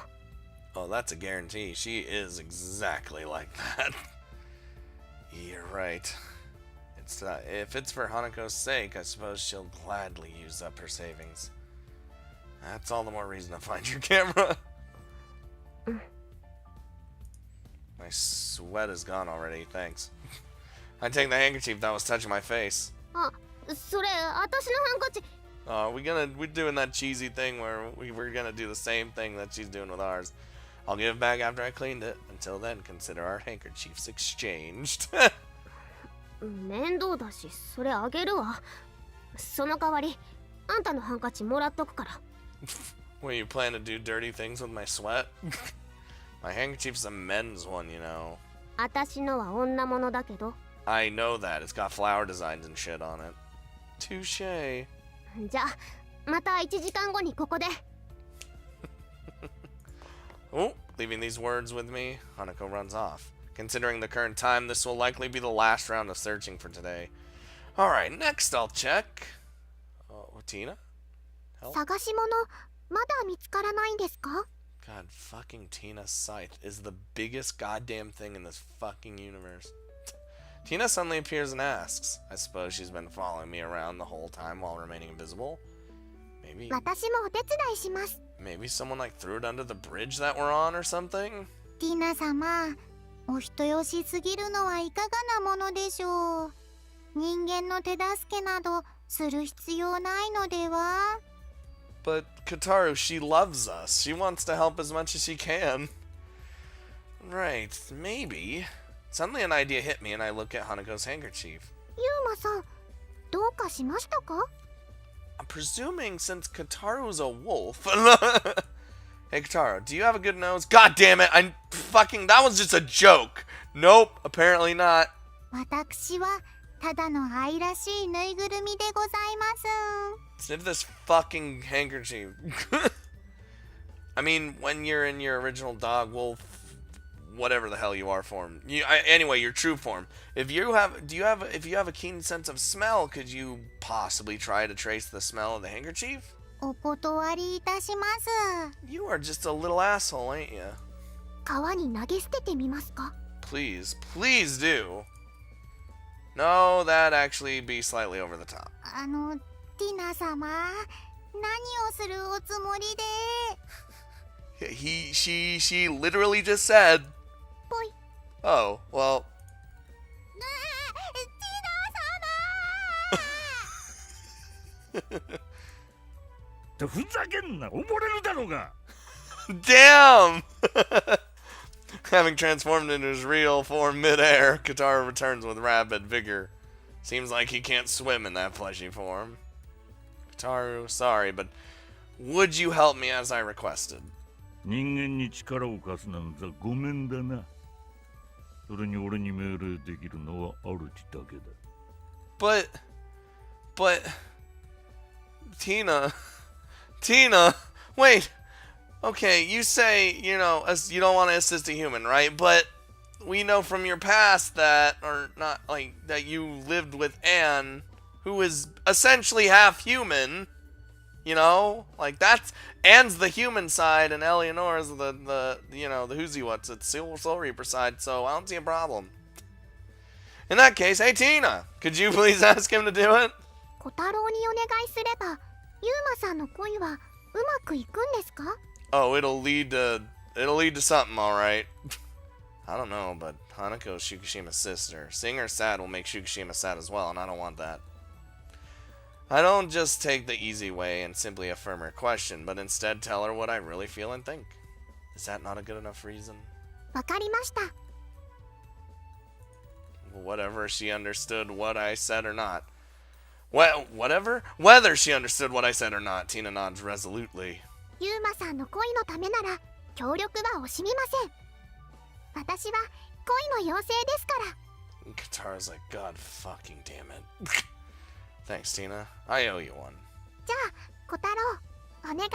Oh, that's a guarantee. She is exactly like that. You're right. If it's for Hanako's sake, I suppose she'll gladly use up her savings. That's all the more reason to find your camera. My sweat is gone already, thanks. I take the handkerchief that was touching my face. あ、それ私のハンカチ。 Oh, we're doing that cheesy thing where we're gonna do the same thing that she's doing with ours. I'll give it back after I cleaned it. Until then, consider our handkerchiefs exchanged. 面倒だし、それあげるわ。その代わり、あんたのハンカチもらっとくから。 Well, you plan to do dirty things with my sweat? My handkerchief's a men's one, you know. 私のは女物だけど。 I know that. It's got flower designs and shit on it. Touche. じゃあ、また1時間後にここで。 Oh, leaving these words with me, Hanako runs off. Considering the current time, this will likely be the last round of searching for today. Alright, next I'll check. Tina? Help? 探し物、まだ見つからないんですか？ God, fucking Tina's scythe is the biggest goddamn thing in this fucking universe. Tina suddenly appears and asks. I suppose she's been following me around the whole time while remaining invisible. Maybe... 私もお手伝いします。 Maybe someone like threw it under the bridge that we're on or something? ティナ様、お人よしすぎるのはいかがなものでしょう。人間の手助けなどする必要ないのでは？ But Kataru, she loves us. She wants to help as much as she can. Right, maybe. Suddenly an idea hit me and I look at Hanako's handkerchief. ユーマさん、どうかしましたか？ I'm presuming since Kataru's a wolf. Hey Kataru, do you have a good nose? God damn it, that was just a joke. Nope, apparently not. 私はただの愛らしいぬいぐるみでございます。 Sniff this fucking handkerchief. I mean, when you're in your original dog, wolf, whatever the hell you are form. Anyway, your true form. If you have a keen sense of smell, could you possibly try to trace the smell of the handkerchief? お断りいたします。 You are just a little asshole, ain't you? 川に投げ捨ててみますか？ Please, please do. No, that'd actually be slightly over the top. ティナ様、何をするおつもりで？ She literally just said. ぽい。 Oh, well. ティナ様。ふざけんな、溺れるだろうが。 Damn! Having transformed into his real form mid-air, Kataru returns with rapid vigor. Seems like he can't swim in that fleshy form. Kataru, sorry, but would you help me as I requested? 人間に力を貸すなんざごめんだな。それに俺に命令できるのは主だけだ。But, Tina, wait. Okay, you say, you don't want to assist a human, right? But we know from your past that you lived with Anne, who is essentially half human. Like Anne's the human side and Eleanor's the it's Soul Reaper side, so I don't see a problem. In that case, hey Tina, could you please ask him to do it? 小太郎にお願いすれば、ユーマさんの恋はうまくいくんですか？ Oh, it'll lead to something, alright. I don't know, but Hanako is Shikishima's sister. Seeing her sad will make Shikishima sad as well, and I don't want that. I don't just take the easy way and simply affirm her question, but instead tell her what I really feel and think. Is that not a good enough reason? わかりました。 Whatever she understood what I said or not. Well, whatever? Whether she understood what I said or not, Tina nods resolutely. ユーマさんの恋のためなら協力は惜しみません。私は恋の妖精ですから。 Katara's like, God fucking damn it. Thanks, Tina. I owe you one. じゃあ、小太郎、お願い。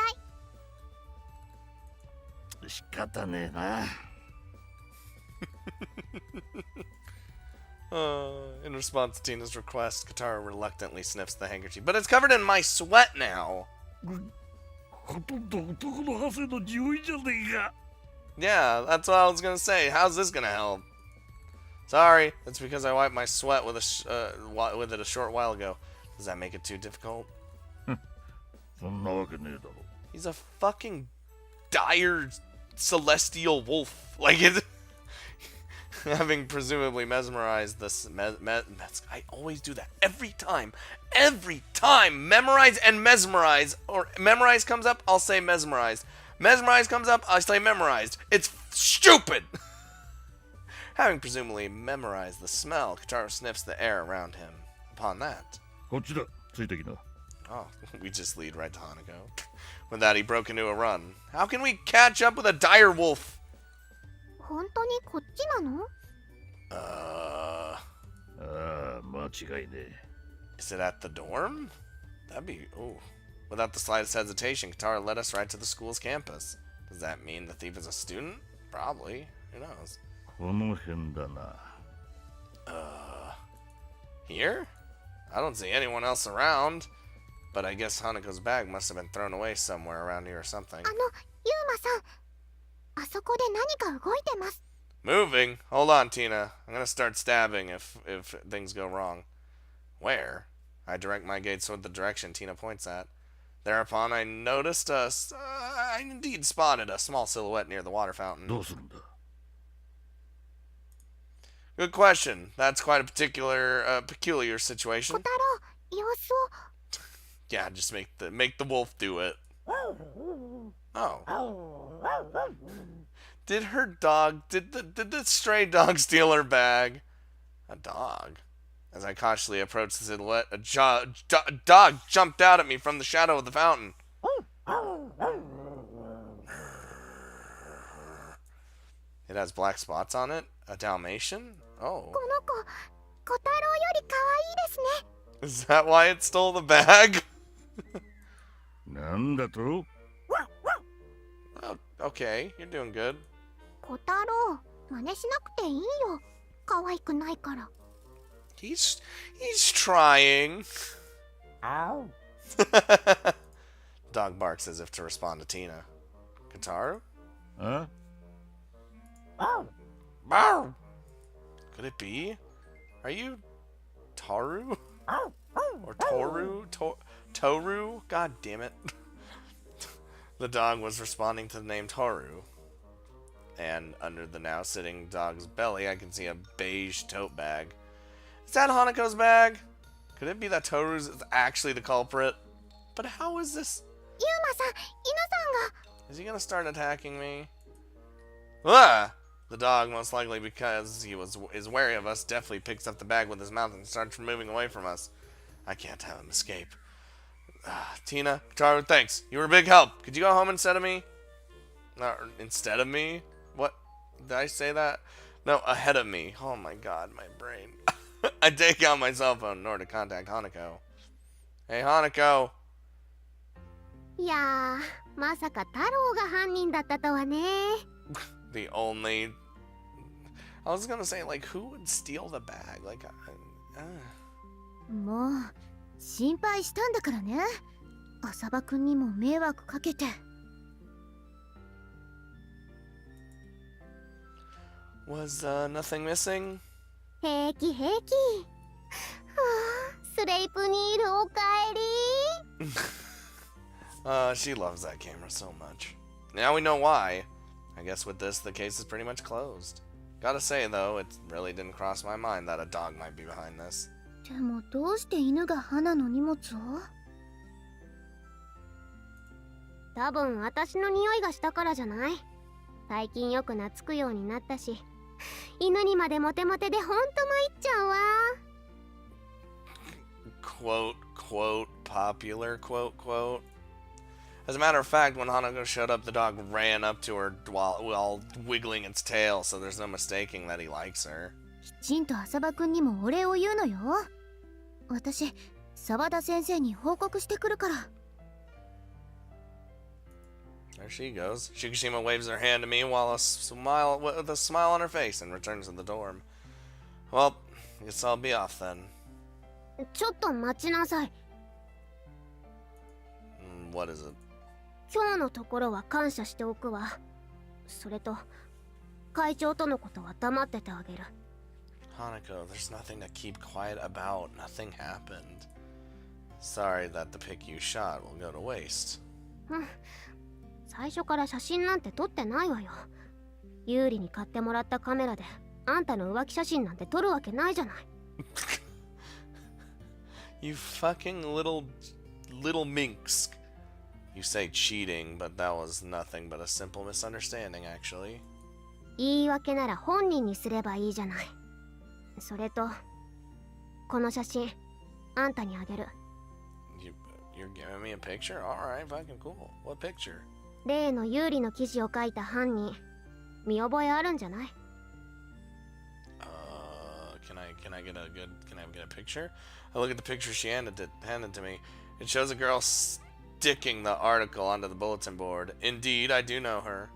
仕方ねえな。In response to Tina's request, Katara reluctantly sniffs the handkerchief. But it's covered in my sweat now. ほとんど男の汗の匂いじゃねえか。 Yeah, that's what I was gonna say. How's this gonna help? Sorry, that's because I wiped my sweat with it a short while ago. Does that make it too difficult? そんなわけねえだろ。 He's a fucking dire celestial wolf. Like it. Having presumably mesmerized this. I always do that every time. Every time! Memorize and mesmerize. Or memorize comes up, I'll say mesmerized. Mesmerize comes up, I'll say memorized. It's stupid! Having presumably memorized the smell, Katara sniffs the air around him. Upon that. こっちだ。ついてきな。 Oh, we just lead right to Hanako. With that, he broke into a run. How can we catch up with a dire wolf? 本当にこっちなの？ ああ、間違いねえ。 Is it at the dorm? That'd be... Ooh. Without the slightest hesitation, Katara led us right to the school's campus. Does that mean the thief is a student? Probably. Who knows? この辺だな。 Here? I don't see anyone else around. But I guess Hanako's bag must have been thrown away somewhere around here or something. ユーマさん、あそこで何か動いてます。 Moving? Hold on, Tina. I'm gonna start stabbing if things go wrong. Where? I direct my gaze toward the direction Tina points at. Thereupon, I noticed I indeed spotted a small silhouette near the water fountain. どうするんだ。 Good question. That's quite a peculiar 小 situation. 太郎、様子を。 Yeah, just make the wolf do it. Oh. Did the stray dog steal her bag? A dog? As I cautiously approached the silhouette, a dog jumped out at me from the shadow of the fountain. It has black spots on it? A Dalmatian? Oh. この子、小太郎より可愛いですね。 Is that why it stole the bag? なんだと？ Oh, okay, you're doing good. 小太郎、真似しなくていいよ。可愛くないから。 He's trying. Ow. Dog barks as if to respond to Tina. Kataru? あ？ Bow. Could it be? Are you Taru? Or Toru? Toru? God damn it. The dog was responding to the name Toru. And under the now sitting dog's belly, I can see a beige tote bag. Is that Hanako's bag? Could it be that Toru's is actually the culprit? But how is this? ユーマさん、犬さんが。 Is he gonna start attacking me? Ah! The dog, most likely because he is wary of us, deftly picks up the bag with his mouth and starts moving away from us. I can't have him escape. Tina, Kataru, thanks. You were a big help. Could you go home instead of me? Instead of me? What? Did I say that? No, ahead of me. Oh my god, my brain. I take out my cell phone in order to contact Hanako. Hey, Hanako. いやー、まさか太郎が犯人だったとはね。 The only... I was gonna say, like, who would steal the bag? Like, もう、心配したんだからね。浅場くんにも迷惑かけて。 Was, nothing missing? 平気平気。はあ、スレイプニールおかえり。 She loves that camera so much. Now we know why. I guess with this, the case is pretty much closed. Gotta say, though, it really didn't cross my mind that a dog might be behind this. でもどうして犬が花の荷物を？多分私の匂いがしたからじゃない？最近よく懐くようになったし、犬にまでモテモテでほんと参っちゃうわ。Quote, quote, popular, quote, quote. As a matter of fact, when Hanako showed up, the dog ran up to her while wiggling its tail, so there's no mistaking that he likes her. きちんと浅葉くんにもお礼を言うのよ。私、沢田先生に報告してくるから。There she goes. Shikishima waves her hand to me with a smile on her face and returns to the dorm. Well, guess I'll be off then. ちょっと待ちなさい。What is it? 今日のところは感謝しておくわ。それと、会長とのことは黙っててあげる。Hanako, there's nothing to keep quiet about. Nothing happened. Sorry that the pic you shot will go to waste. 最初から写真なんて撮ってないわよ。ユーリに買ってもらったカメラであんたの浮気写真なんて撮るわけないじゃない。You fucking little minx. You say cheating, but that was nothing but a simple misunderstanding, actually. 言い訳なら本人にすればいいじゃない。それと、この写真、あんたにあげる。You're giving me a picture? Alright, fucking cool. What picture? 例のユーリの記事を書いた犯人、見覚えあるんじゃない？ Can I get a picture? I look at the picture she handed to me. It shows a girl sticking the article onto the bulletin board. Indeed, I do know her.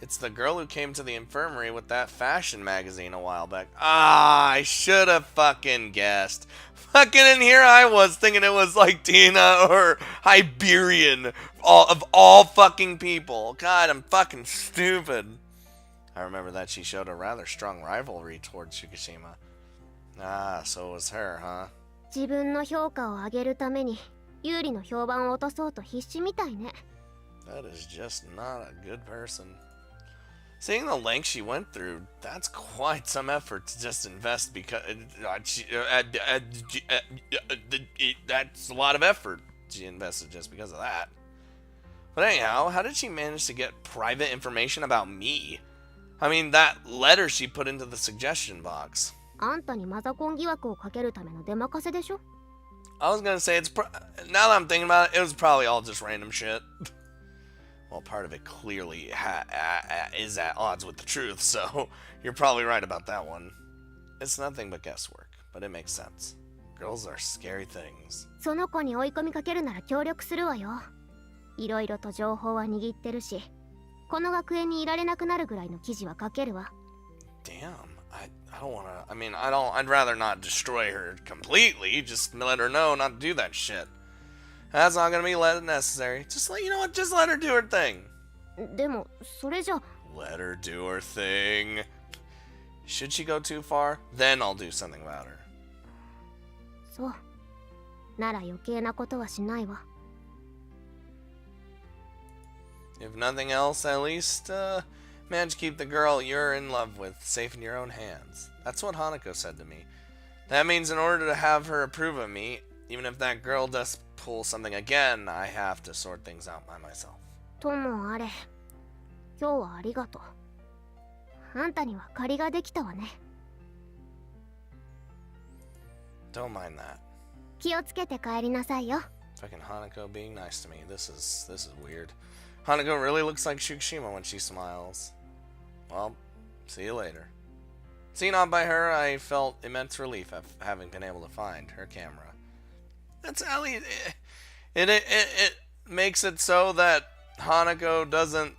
It's the girl who came to the infirmary with that fashion magazine a while back. Ah, I should have fucking guessed. Fucking in here I was thinking it was like Tina or Iberian of all fucking people. God, I'm fucking stupid. I remember that she showed a rather strong rivalry towards Shikishima. Ah, so it was her, huh? 自分の評価を上げるために、ユーリの評判を落とそうと必死みたいね。That is just not a good person. Seeing the length she went through, that's quite some effort to just invest because that's a lot of effort she invested just because of that. But anyhow, how did she manage to get private information about me? I mean, that letter she put into the suggestion box. あんたにマザコン疑惑をかけるための出任せでしょ？ I was gonna say, now that I'm thinking about it, it was probably all just random shit. Well, part of it clearly is at odds with the truth, so you're probably right about that one. It's nothing but guesswork, but it makes sense. Girls are scary things. その子に追い込みかけるなら協力するわよ。いろいろと情報は握ってるし、この学園にいられなくなるぐらいの記事は書けるわ。Damn, I don't wanna, I'd rather not destroy her completely, just let her know not to do that shit. That's not gonna be necessary. Just let her do her thing. でも、それじゃ... Let her do her thing. Should she go too far? Then I'll do something about her. そう。なら余計なことはしないわ。If nothing else, at least, manage to keep the girl you're in love with safe in your own hands. That's what Hanako said to me. That means in order to have her approve of me, even if that girl does pull something again, I have to sort things out by myself. ともあれ、今日はありがとう。あんたには借りができたわね。Don't mind that. 気をつけて帰りなさいよ。Fucking Hanako being nice to me. This is weird. Hanako really looks like Shikishima when she smiles. Well, see you later. Seen off by her, I felt immense relief at having been able to find her camera. That's at least it makes it so that Hanako doesn't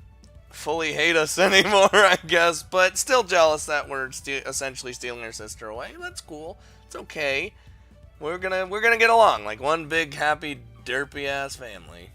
fully hate us anymore, I guess, but still jealous that we're essentially stealing her sister away. That's cool. It's okay. We're gonna get along like one big happy derpy ass family.